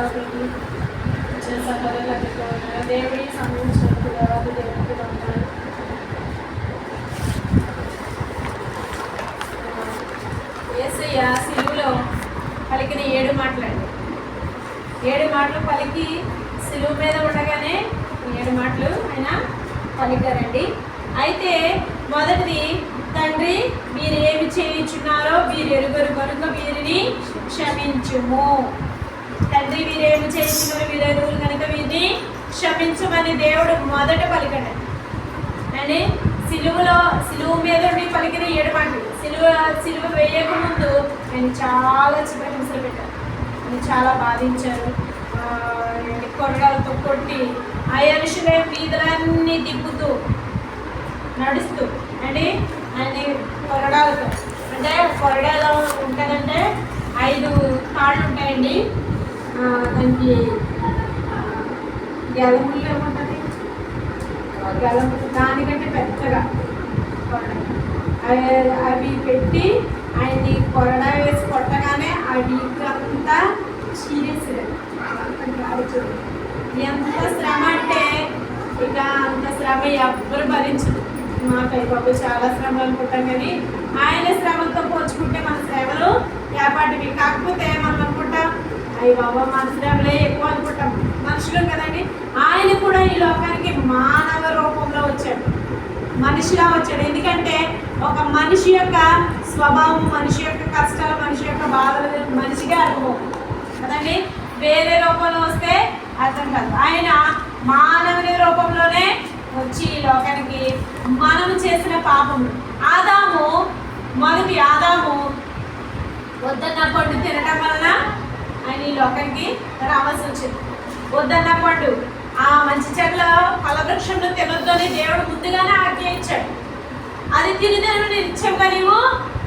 సేవకులకి వచ్చిన సహోదరులకు దేవుడి సంబంధించినప్పుడు తర్వాత దేవుడికి వందనాలు. యేసయ్య సిలువలో పలికిన 7 మాటలండి. 7 మాటలు పలికి సిలువ మీద ఉండగానే 7 మాటలు ఆయన పలికారండి. అయితే మొదటిది, తండ్రి మీరు ఏమి చేయించున్నారో వీరు ఎరుగరు కనుక వీరిని క్షమించుము. తండ్రి వీరేమి చేయించున్నారో వీరు ఎరుగురు కనుక వీరిని క్షమించమని దేవుడు మొదట పలికాడు. అని సిలువ మీద పలికిన 7 మాటలు. సిలువ వేయక ముందు ఆయన చాలా చిత్రహింసలు పెట్టారు, ఆయన చాలా బాధించారు. కొరడాలతో కొట్టి అయరుషులే వీధులన్నీ తిప్పుతూ నడుస్తూ అండి అన్ని కొరడాలతో. అంటే కొరడాలో ఉంటుందంటే 5 కాళ్ళు ఉంటాయండి. దానికి గెలములు ఏముంటుంది, గెలములు దానికంటే పెద్దగా అవి పెట్టి ఆయన్ని కొరడా వేసి కొట్టగానే అవి అంతా చీరేసారు. ఎంత శ్రమ అంటే ఇక అంత శ్రమ ఎవ్వరు భరించదు. మాకై బాబు చాలా శ్రమలు అనుకుంటాం, కానీ ఆయన శ్రమలతో పోల్చుకుంటే మన శ్రమలు ఏపాటివి. కాకపోతే మనం అనుకుంటాం అయ్యి బాబా మన శ్రమలే ఎక్కువ అనుకుంటాం, మనుషులు కదండి. ఆయన కూడా ఈ లోకానికి మానవ రూపంలో వచ్చాడు, మనిషిలా వచ్చాడు. ఎందుకంటే ఒక మనిషి యొక్క స్వభావం, మనిషి యొక్క కష్టాలు, మనిషి యొక్క బాధలు మనిషిగా అనుభవం కదండి. వేరే రూపంలో వస్తే అర్థం కాదు. ఆయన మానవుని రూపంలోనే వచ్చి ఈ లోకానికి మనం చేసిన పాపము, మొదటి ఆదాము వద్దన్న పండు తినటం వలన ఆయన ఈ లోకానికి రావాల్సి వచ్చింది. వద్దన్న పండు, ఆ మంచి చెట్ల ఫలవృక్షంలో తినొద్దు అని దేవుడు ముందుగానే ఆజ్ఞ ఇచ్చాడు. అది తినదని నిత్యంగా నీవు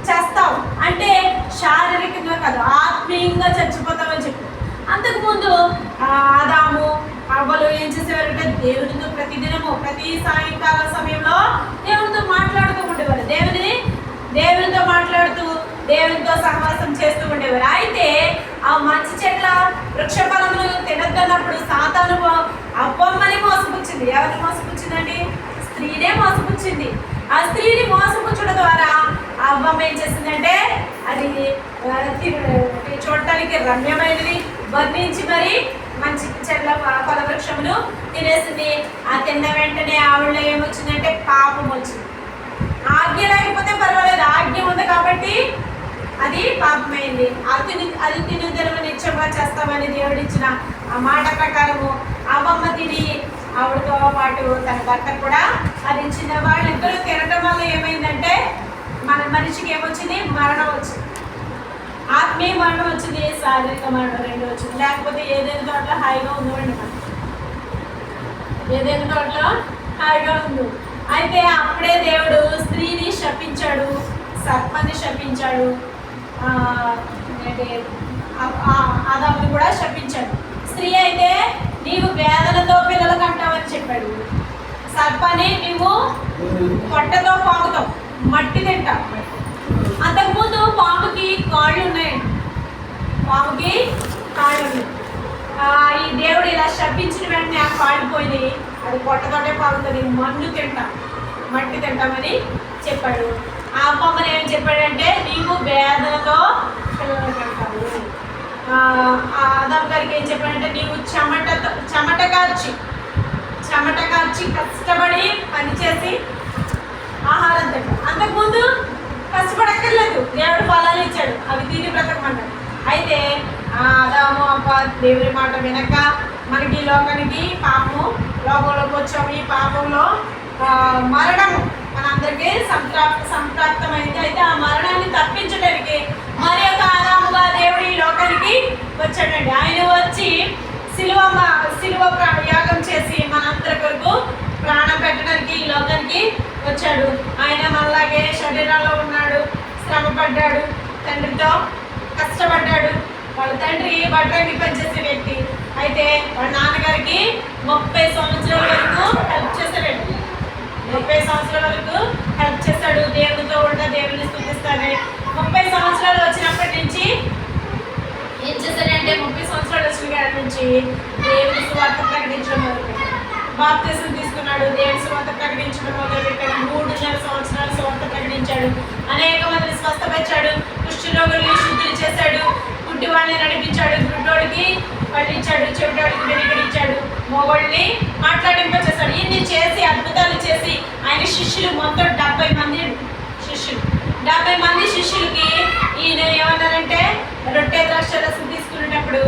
చేస్తావు అంటే శారీరకంగా కాదు, ఆత్మీయంగా చచ్చిపోతావని చెప్పి. అంతకుముందు ఆదాము అవ్వలు ఏం చేసేవారంటే దేవునితో ప్రతిదినము ప్రతి సాయంకాల సమయంలో దేవునితో మాట్లాడుతూ ఉండేవారు. దేవునితో మాట్లాడుతూ దేవునితో సహవాసం చేస్తూ ఉండేవారు. అయితే ఆ మంచి చెట్ల వృక్ష ఫలములు తినద్దన్నప్పుడు సాతాను అవ్వమ్మని మోసపుచ్చింది. ఎవరిని మోసపుచ్చిందండి? స్త్రీనే మోసపుచ్చింది. ఆ స్త్రీని మోసపుచ్చడం ద్వారా అవ్వమ్మ ఏం చేసిందంటే అది చూడటానికి రమ్యమైనది వర్ణించి మరి మంచి చెట్ల ఫలవృక్షమును తినేసింది. ఆ తిన్న వెంటనే ఆవిడలో ఏమొచ్చిందంటే పాపం వచ్చింది. ఆజ్ఞ లేకపోతే పర్వాలేదు, ఆజ్ఞ ఉంది కాబట్టి అది పాపమైంది. అది తిను నిత్యంగా చేస్తామని దేవుడు ఇచ్చిన ఆ మాట ప్రకారము అవ్వమ్మ తిని ఆవిడతో పాటు తన భర్త కూడా అది ఇచ్చిన. వాళ్ళిద్దరూ తినటం వల్ల ఏమైందంటే మన మనిషికి ఏమొచ్చింది? మరణం వచ్చింది. ఆత్మీయ మరణం వచ్చింది, శారీరక మరణం 2 వచ్చింది. లేకపోతే ఏదైనా తోటలో హాయిగా ఉందండి, మనం ఏదైనా తోటలో హాయిగా ఉంది. అయితే అప్పుడే దేవుడు స్త్రీని శపించాడు, సర్పాన్ని శపించాడు, ఆదాముని కూడా శపించాడు. స్త్రీ అయితే నీవు వేదనతో పిల్లలు కంటావని చెప్పాడు. సర్పాన్ని నీవు పొట్టతో పాకుతావు, మట్టి తింటావు. అంతకుముందు పాముకి కాళ్ళు ఉన్నాయండి, పాముకి కాళ్ళు ఉన్నాయి. ఈ దేవుడు ఇలా శపించిన వెంటనే ఆ కాళ్ళు పోయి అది పొట్టతోటే పాకుతుంది, మట్టి తింటామని చెప్పాడు. ఆ అమ్మమ్మని ఏం చెప్పాడంటే నీవు వేదనతో పిల్లలు కంటావు. ఆదాము గారికి ఏం చెప్పాడంటే నీవు చెమట కార్చి కష్టపడి పనిచేసి ఆహారం తింటావు. అంతకుముందు కష్టపడక్కర్లేదు, దేవుడు ఫలాలు ఇచ్చాడు, అవి తిని బ్రతకమన్నాడు. అయితే ఆదాము అప్ప దేవుని మాట వినక మనకి ఈ లోకానికి పాపము లోకంలోకి వచ్చాము. ఈ పాపంలో మరణము మనందరికీ సంప్రాప్తమైంది. అయితే ఆ మరణాన్ని తప్పించడానికి మరి ఒక ఆదాముగా దేవుడు ఈ లోకానికి వచ్చాడండి. ఆయన వచ్చి సిలువ యాగం చేసి మనందరి కొరకు ప్రాణం పెట్టడానికి ఈ లోకానికి వచ్చాడు. ఆయన మనలాగే శరీరంలో ఉన్నాడు, శ్రమ పడ్డాడు, తండ్రితో కష్టపడ్డాడు. వాళ్ళ తండ్రి బట్రాన్ని పనిచేసే వ్యక్తి. అయితే వాళ్ళ నాన్నగారికి 30 సంవత్సరాల వరకు హెల్ప్ చేశాడు. 30 సంవత్సరాల వరకు హెల్ప్ చేశాడు. దేవునితో కూడా దేవుని స్తుతిస్తాడు. 30 సంవత్సరాలు వచ్చినప్పటి నుంచి ఏం చేశాడంటే 30 సంవత్సరాలు వచ్చిన కాడ నుంచి దేవుని సువార్త ప్రకటించడం మొదలుపెట్టాడు. బాప్తిసం తీసుకున్నాడు, దేవుని సువార్త ప్రకటించడం మొదలుపెట్టాడు. 3 సంవత్సరాలు సువార్త ప్రకటించాడు. అనేక మందిని స్వస్థపరిచాడు, కుష్ఠరోగుల్ని శుద్ధులు చేశాడు, గుడ్డివాళ్ళని నడిపించాడు, గుడ్డోడికి పట్టించాడు, చెవిటోడికి వెనుకడిచ్చాడు, మొగోళ్ళని మాట్లాడింపచేశాడు. ఇన్ని చేసి అద్భుతాలు చేసి ఆయన శిష్యులు మొత్తం 70 మంది శిష్యులు. 70 మంది శిష్యులకి ఈయన ఏమన్నారంటే, రొట్టె ద్రాక్షరసం తీసుకునేటప్పుడు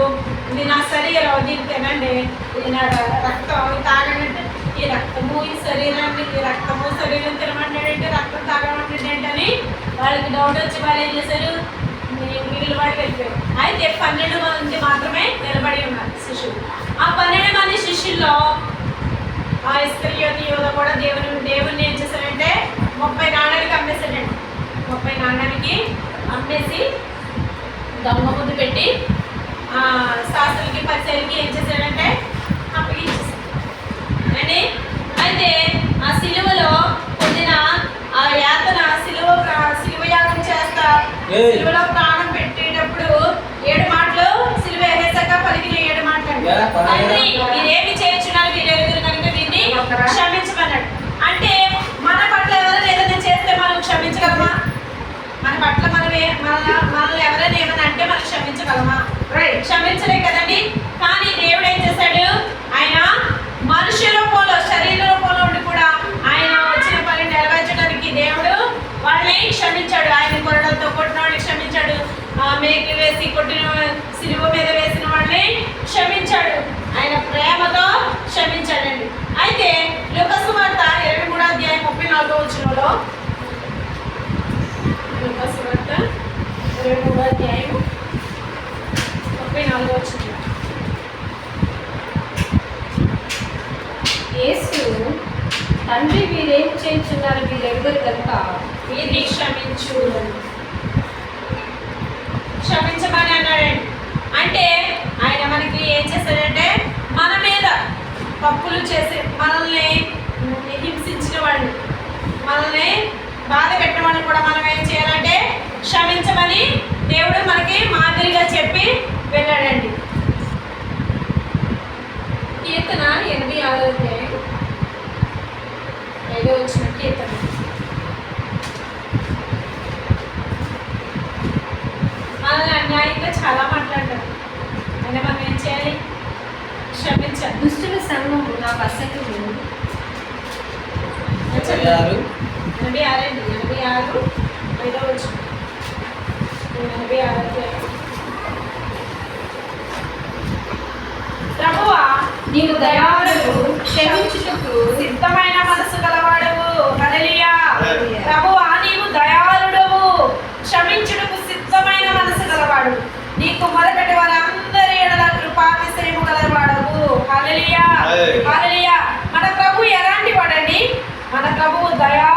ఇది నా శరీరం, దీన్ని తినండి, ఇది నా రక్తం, ఇది తాగనంటే ఈ రక్తము ఈ శరీరాన్ని, ఈ రక్తము శరీరం తినమంటాడంటే రక్తం తాగమంటాడు ఏంటని వాళ్ళకి డౌట్ వచ్చి వాళ్ళు ఏం చేశారు, మిగిలిన వాడికి వెళ్ళిపోయారు. అయితే 12 మంది మాత్రమే నిలబడి ఉన్నారు శిష్యులు. ఆ 12 మంది శిష్యుల్లో ఆ ఇస్కరియోతు యూదా కూడా దేవుని ఏం చేశారంటే 30 నాణాలకి అమ్మేశాడండి. 30 నాణాలకి అమ్మేసి దొంగ ముద్దు పెట్టి శాస్త్రులకి పరిచయాలకి ఏం చేశాడంటే అప్పగించేశాడు అండి. అయితే ఆ సిలువలో పొందిన ఆ యాతన సిలువ యాగం చేస్తా సిలువలో ప్రాణం పెట్టేటప్పుడు 7 మాటలు సిలువ వేసాక పలికిన 7 మాటలు తండ్రి మీరేమి చేయించున్నారు మీరు ఎదురు కనుక దీన్ని క్షమించమన్నాడు. అంటే మన పట్ల ఎవరైనా ఏదైనా చేస్తే మనం క్షమించగలమా? మన పట్ల మనల్ని ఎవరైనా ఏమైనా అంటే మనం క్షమించగలమా? క్షమించలే కదండి. కానీ దేవుడు ఏం చేశాడు, ఆయన మనుష్య రూపంలో శరీర రూపంలో ఉండి కూడా ఆయన వచ్చిన పని నెరవేర్చడానికి దేవుడు వాళ్ళని క్షమించాడు. ఆయన కొరడలతో కొట్టిన వాళ్ళని క్షమించాడు, మేకులు వేసి కొట్టిన సిలువ మీద వేసిన వాళ్ళని క్షమించాడు. ఆయన ప్రేమతో క్షమించాడండి. అయితే లూకాసు వార్త 23వ అధ్యాయం 34వ వచనంలో, లూకాసు వార్త 23వ అధ్యాయం 34వ వచనం, యేసు తండ్రి వీరేం చేయించున్నారు మీరు ఎదురు కనుక వీరిని క్షమించమని అన్నాడండి. అంటే ఆయన మనకి ఏం చేశాడంటే మన మీద తప్పులు చేసి మనల్ని హింసించిన వాళ్ళు, మనల్ని బాధ పెట్టిన వాళ్ళు కూడా మనం ఏం చేయాలంటే క్షమించమని దేవుడు మనకి మాదిరిగా చెప్పి వెళ్ళాడండి. కీర్తన 86వ అధ్యాయం 5వ వచనం కీర్తన. మనల్ని అన్యాయంగా చాలా మాట్లాడతారు, అయినా మనం ఏం చేయాలి? క్షమించాలి. దుష్టుల సంఘము నాకు అసలు 86 5వ వచనం. 86 ప్రభువా నీవు దయాళువు, క్షమించుటకు సిద్ధమైన మనసు గలవాడవు. హల్లెలూయా. ప్రభువా నీవు దయాళుడవు, క్షమించుటకు సిద్ధమైన మనసు గలవాడు, నీకు మొదటి వారందరి ఎడల కృపాతిశయము గలవాడవు. హల్లెలూయా. హల్లెలూయా. మన ప్రభు ఎలాంటి వాడండి? మన ప్రభువు దయా